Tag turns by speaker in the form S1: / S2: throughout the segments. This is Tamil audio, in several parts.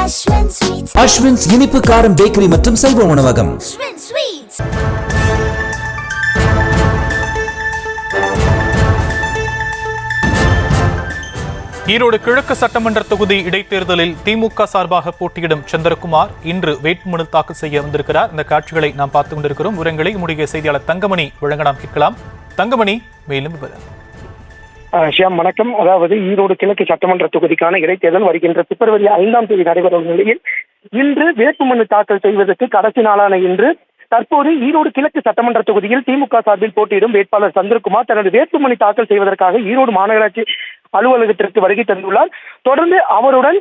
S1: அஸ்வின்ஸ் இனிப்பு காரம் பேக்கரி மற்றும் சைவ உணவகம்.
S2: ஈரோடு கிழக்கு சட்டமன்ற தொகுதி இடைத்தேர்தலில் திமுக சார்பாக போட்டியிடும் சந்திரகுமார் இன்று வேட்புமனு தாக்கல் செய்ய வந்திருக்கிறார். இந்த காட்சிகளை நாம் பார்த்துக் கொண்டிருக்கிறோம். விவரங்களை நம்முடைய செய்தியாளர் தங்கமணி வழங்க நாம் கேட்கலாம். தங்கமணி, மேலும் விவரம்.
S3: ஷியாம், வணக்கம். அதாவது ஈரோடு கிழக்கு சட்டமன்ற தொகுதிக்கான இடைத்தேர்தல் வருகின்ற பிப்ரவரி 5ஆம் தேதி நடைபெறும் நிலையில் இன்று வேட்புமனு தாக்கல் செய்வதற்கு கடைசி நாளான இன்று தற்போது ஈரோடு கிழக்கு சட்டமன்ற தொகுதியில் திமுக சார்பில் போட்டியிடும் வேட்பாளர் சந்திரகுமார் தனது வேட்புமனு தாக்கல் செய்வதற்காக ஈரோடு மாநகராட்சி அலுவலகத்திற்கு வருகை தந்துள்ளார். தொடர்ந்து அவருடன்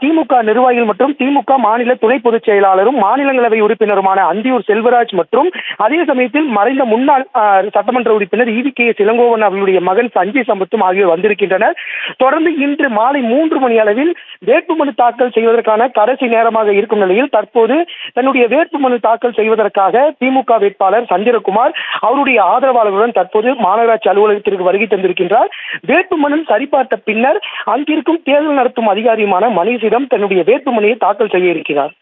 S3: திமுக நிர்வாகிகள் மற்றும் திமுக மாநில துணை பொதுச் செயலாளரும் மாநிலங்களவை உறுப்பினருமான அந்தியூர் செல்வராஜ் மற்றும் அதே சமயத்தில் மறைந்த முன்னாள் சட்டமன்ற உறுப்பினர் EVKS இளங்கோவன் அவர்களுடைய மகன் சஞ்சய் சம்பத்தும் ஆகியோர் வந்திருக்கின்றனர். தொடர்ந்து இன்று மாலை 3 மணி அளவில் வேட்புமனு தாக்கல் செய்வதற்கான கடைசி நேரமாக இருக்கும் நிலையில் தற்போது தன்னுடைய வேட்புமனு தாக்கல் செய்வதற்காக திமுக வேட்பாளர் சந்திரகுமார் அவருடைய ஆதரவாளர்களுடன் தற்போது மாநகராட்சி அலுவலகத்திற்கு வருகை தந்திருக்கின்றார். வேட்புமனு சரிபார்த்த பின்னர் அங்கிருக்கும் தேர்தல் நடத்தும் அதிகாரியுமான மணிஷிடம் தன்னுடைய வேட்புமனுவை தாக்கல் செய்ய இருக்கிறார்.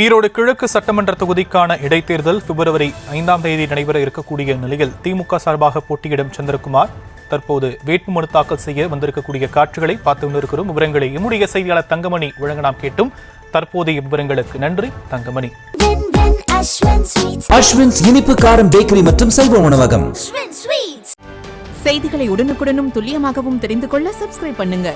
S2: ஈரோடு கிழக்கு சட்டமன்ற தொகுதிக்கான இடைத்தேர்தல் பிப்ரவரி 5ஆம் தேதி நடைபெற இருக்கக்கூடிய நிலையில் திமுக சார்பாக போட்டியிடும் சந்திரகுமார் தற்போது வேட்புமனு தாக்கல் செய்ய வந்திருக்கக்கூடிய காட்சிகளை பார்த்து கொண்டிருக்கிறோம். விவரங்களை நம்முடைய செய்தியாளர் தங்கமணி வழங்க நாம் கேட்டும். தற்போதைய விவரங்களுக்கு நன்றி தங்கமணி.
S1: அஸ்வின்ஸ் இனிப்பு காரம் பேக்கரி மற்றும் சைவ உணவகம்.
S4: செய்திகளை உடனுக்குடனும் துல்லியமாகவும் தெரிந்து கொள்ள சப்ஸ்கிரைப் பண்ணுங்க.